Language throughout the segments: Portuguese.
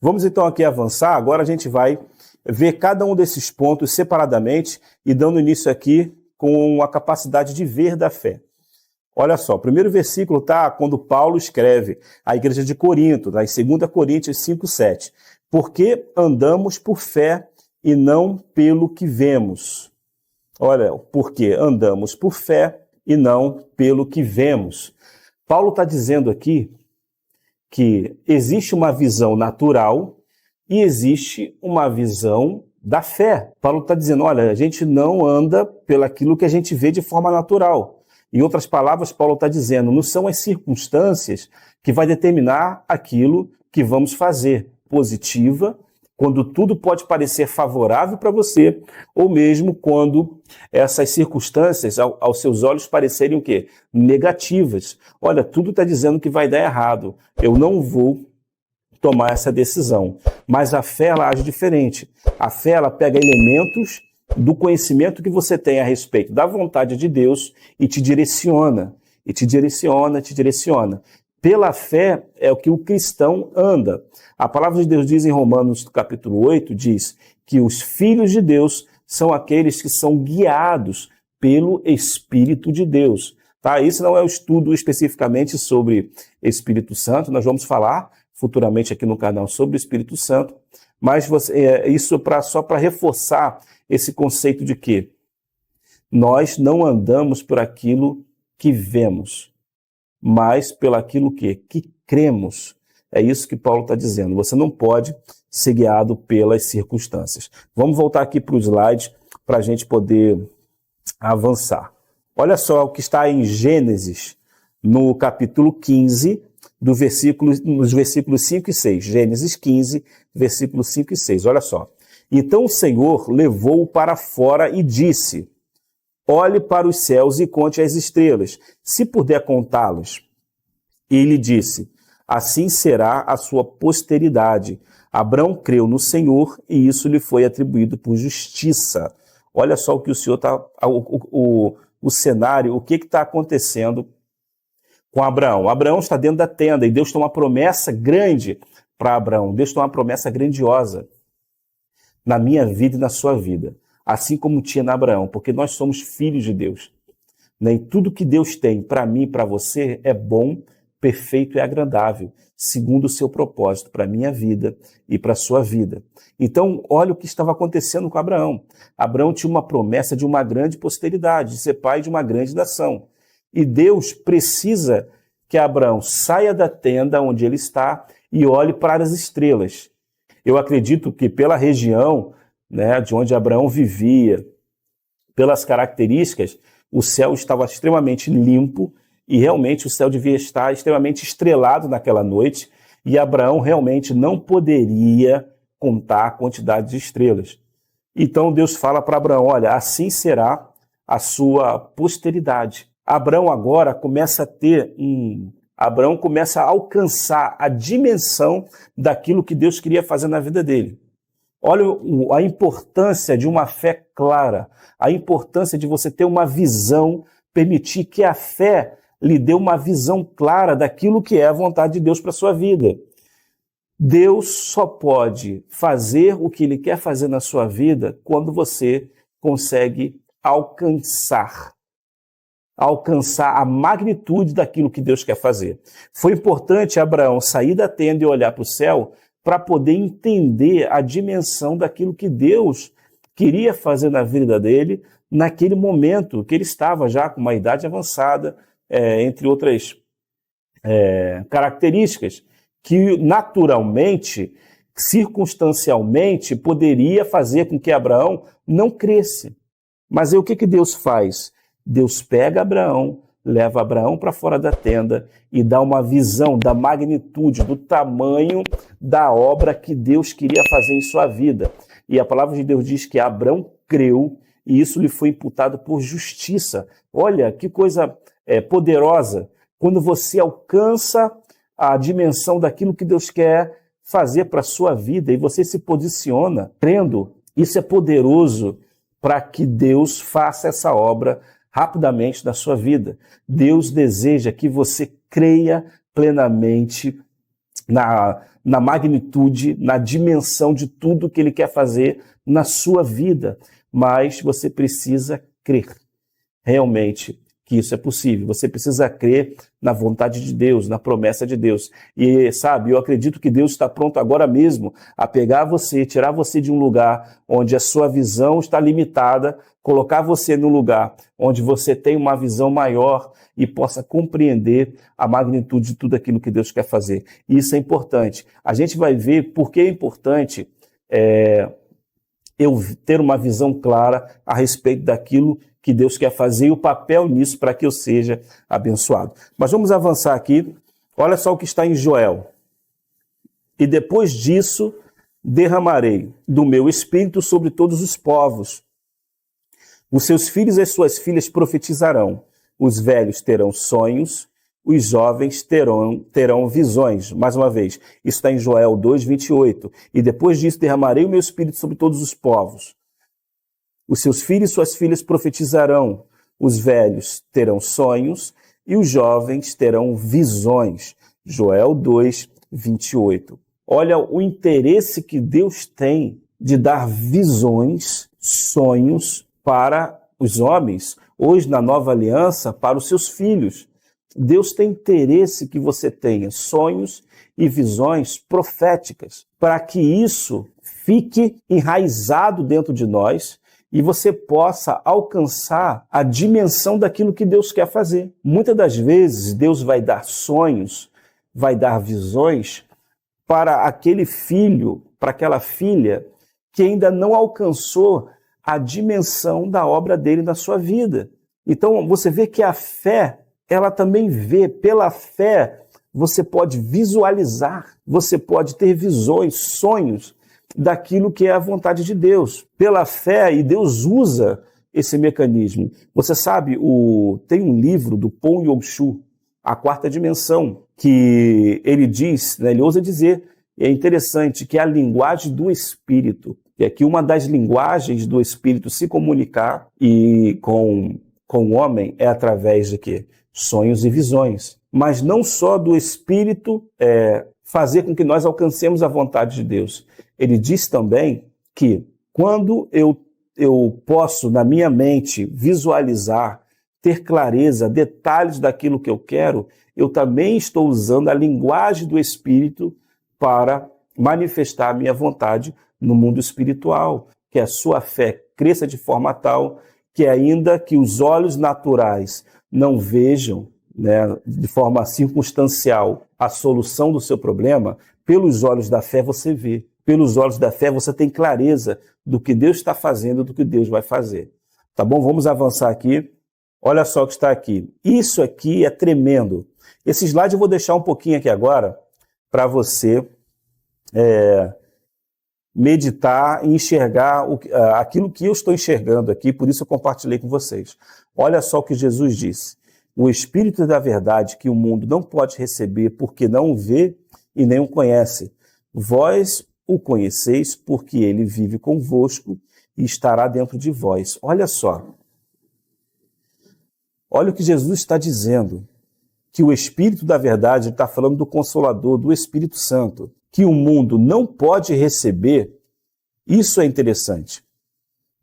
Vamos então aqui avançar. Agora a gente vai ver cada um desses pontos separadamente e dando início aqui com a capacidade de ver da fé. Olha só, o primeiro versículo está quando Paulo escreve à igreja de Corinto, tá? Em 2 Coríntios 5:7. Porque andamos por fé e não pelo que vemos. Olha, porque andamos por fé e não pelo que vemos. Paulo está dizendo aqui que existe uma visão natural e existe uma visão da fé. Paulo está dizendo, olha, a gente não anda pelaquilo que a gente vê de forma natural. Em outras palavras, Paulo está dizendo, não são as circunstâncias que vai determinar aquilo que vamos fazer. Positiva, quando tudo pode parecer favorável para você, ou mesmo quando essas circunstâncias, aos seus olhos, parecerem o quê? Negativas. Olha, tudo está dizendo que vai dar errado. Eu não vou tomar essa decisão. Mas a fé, ela age diferente. A fé, ela pega elementos do conhecimento que você tem a respeito da vontade de Deus e te direciona. E te direciona, te direciona. Pela fé é o que o cristão anda. A palavra de Deus diz em Romanos capítulo 8, diz que os filhos de Deus são aqueles que são guiados pelo Espírito de Deus. Tá? Isso não é um estudo especificamente sobre Espírito Santo, nós vamos falar futuramente aqui no canal sobre o Espírito Santo, mas isso só para reforçar esse conceito de que nós não andamos por aquilo que vemos, mas pelaquilo que cremos. É isso que Paulo está dizendo. Você não pode ser guiado pelas circunstâncias. Vamos voltar aqui para o slide para a gente poder avançar. Olha só o que está em Gênesis, no capítulo 15, nos versículos 5 e 6. Gênesis 15, versículos 5 e 6. Olha só. Então o Senhor levou-o para fora e disse, olhe para os céus e conte as estrelas, se puder contá-los. E ele disse, assim será a sua posteridade. Abrão creu no Senhor e isso lhe foi atribuído por justiça. Olha só o que o Senhor está, o cenário, o que está acontecendo com Abraão. Abraão está dentro da tenda e Deus tem uma promessa grande para Abraão. Deus tem uma promessa grandiosa na minha vida e na sua vida, assim como tinha na Abraão, porque nós somos filhos de Deus. E tudo que Deus tem para mim e para você é bom, perfeito e agradável, segundo o seu propósito para a minha vida e para a sua vida. Então, olha o que estava acontecendo com Abraão. Abraão tinha uma promessa de uma grande posteridade, de ser pai de uma grande nação. E Deus precisa que Abraão saia da tenda onde ele está e olhe para as estrelas. Eu acredito que pela região, né, de onde Abraão vivia, pelas características, o céu estava extremamente limpo e realmente o céu devia estar extremamente estrelado naquela noite e Abraão realmente não poderia contar a quantidade de estrelas. Então Deus fala para Abraão, olha, assim será a sua posteridade. Abraão agora começa a ter Abraão começa a alcançar a dimensão daquilo que Deus queria fazer na vida dele. Olha a importância de uma fé clara, a importância de você ter uma visão, permitir que a fé lhe dê uma visão clara daquilo que é a vontade de Deus para a sua vida. Deus só pode fazer o que Ele quer fazer na sua vida quando você consegue alcançar a magnitude daquilo que Deus quer fazer. Foi importante Abraão sair da tenda e olhar para o céu para poder entender a dimensão daquilo que Deus queria fazer na vida dele naquele momento que ele estava já com uma idade avançada, entre outras características, que naturalmente, circunstancialmente, poderia fazer com que Abraão não cresce. Mas aí o que Deus faz? Deus pega Abraão, leva Abraão para fora da tenda e dá uma visão da magnitude, do tamanho da obra que Deus queria fazer em sua vida. E a palavra de Deus diz que Abraão creu e isso lhe foi imputado por justiça. Olha que coisa poderosa, quando você alcança a dimensão daquilo que Deus quer fazer para a sua vida e você se posiciona crendo, isso é poderoso para que Deus faça essa obra rapidamente na sua vida. Deus deseja que você creia plenamente na magnitude, na dimensão de tudo que Ele quer fazer na sua vida. Mas você precisa crer realmente que isso é possível. Você precisa crer na vontade de Deus, na promessa de Deus. E, sabe, eu acredito que Deus está pronto agora mesmo a pegar você, tirar você de um lugar onde a sua visão está limitada, colocar você num lugar onde você tem uma visão maior e possa compreender a magnitude de tudo aquilo que Deus quer fazer. E isso é importante. A gente vai ver por que é importante eu ter uma visão clara a respeito daquilo que Deus quer fazer e o papel nisso para que eu seja abençoado. Mas vamos avançar aqui. Olha só o que está em Joel. E depois disso, derramarei do meu espírito sobre todos os povos. Os seus filhos e as suas filhas profetizarão. Os velhos terão sonhos, os jovens terão visões. Mais uma vez, isso está em Joel 2:28. E depois disso, derramarei o meu espírito sobre todos os povos. Os seus filhos e suas filhas profetizarão, os velhos terão sonhos e os jovens terão visões. Joel 2:28. Olha o interesse que Deus tem de dar visões, sonhos para os homens, hoje na nova aliança, para os seus filhos. Deus tem interesse que você tenha sonhos e visões proféticas, para que isso fique enraizado dentro de nós e você possa alcançar a dimensão daquilo que Deus quer fazer. Muitas das vezes, Deus vai dar sonhos, vai dar visões para aquele filho, para aquela filha que ainda não alcançou a dimensão da obra dele na sua vida. Então, você vê que a fé, ela também vê. Pela fé, você pode visualizar, você pode ter visões, sonhos, daquilo que é a vontade de Deus. Pela fé, e Deus usa esse mecanismo. Você sabe, tem um livro do Paul Yong-Chu, A Quarta Dimensão, que ele diz, né, ele ousa dizer, é interessante, que é a linguagem do Espírito. E aqui uma das linguagens do Espírito se comunicar e com o homem é através de quê? Sonhos e visões. Mas não só do Espírito fazer com que nós alcancemos a vontade de Deus. Ele diz também que quando eu posso, na minha mente, visualizar, ter clareza, detalhes daquilo que eu quero, eu também estou usando a linguagem do Espírito para manifestar a minha vontade no mundo espiritual, que a sua fé cresça de forma tal que ainda que os olhos naturais não vejam, né, de forma circunstancial a solução do seu problema, pelos olhos da fé você vê. Pelos olhos da fé você tem clareza do que Deus está fazendo, do que Deus vai fazer. Tá bom? Vamos avançar aqui. Olha só o que está aqui. Isso aqui é tremendo. Esse slide eu vou deixar um pouquinho aqui agora para você meditar e enxergar aquilo que eu estou enxergando aqui, por isso eu compartilhei com vocês. Olha só o que Jesus disse. O Espírito da verdade que o mundo não pode receber porque não o vê e nem o conhece. Vós o conheceis porque ele vive convosco e estará dentro de vós. Olha só. Olha o que Jesus está dizendo. Que o Espírito da verdade, ele está falando do Consolador, do Espírito Santo, que o mundo não pode receber. Isso é interessante.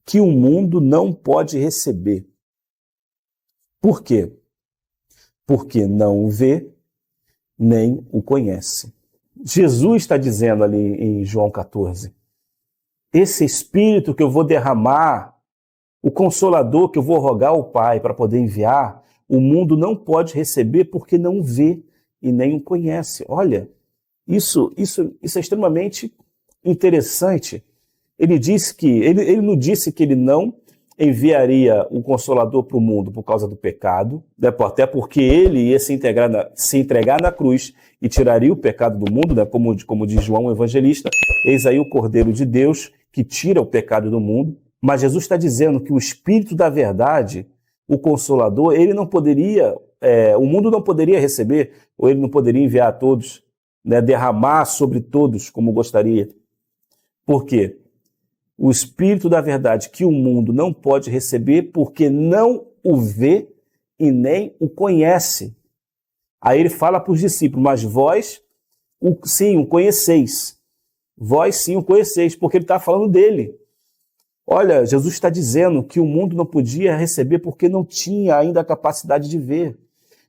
Que o mundo não pode receber. Por quê? Porque não o vê, nem o conhece. Jesus está dizendo ali em João 14, esse Espírito que eu vou derramar, o Consolador que eu vou rogar ao Pai para poder enviar, o mundo não pode receber porque não o vê e nem o conhece. Olha, isso é extremamente interessante. Ele disse que ele não disse que ele não enviaria o Consolador para o mundo por causa do pecado, né? Até porque ele ia se entregar na cruz e tiraria o pecado do mundo, né? Como diz João o Evangelista, eis aí o Cordeiro de Deus que tira o pecado do mundo. Mas Jesus está dizendo que o Espírito da verdade, o Consolador, ele não poderia, o mundo não poderia receber, ou ele não poderia enviar a todos, né? Derramar sobre todos como gostaria. Por quê? O Espírito da verdade que o mundo não pode receber porque não o vê e nem o conhece. Aí ele fala para os discípulos, mas vós sim, o conheceis. Vós sim o conheceis, porque ele está falando dele. Olha, Jesus está dizendo que o mundo não podia receber porque não tinha ainda a capacidade de ver.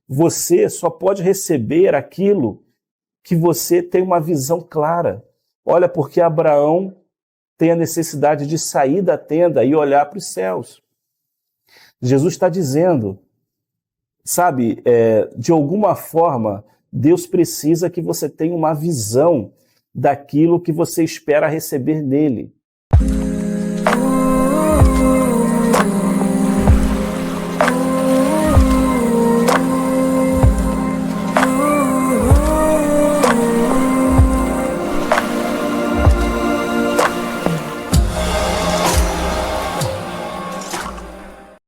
Você só pode receber aquilo que você tem uma visão clara. Olha, porque Abraão tem a necessidade de sair da tenda e olhar para os céus. Jesus está dizendo, sabe, de alguma forma, Deus precisa que você tenha uma visão daquilo que você espera receber nele.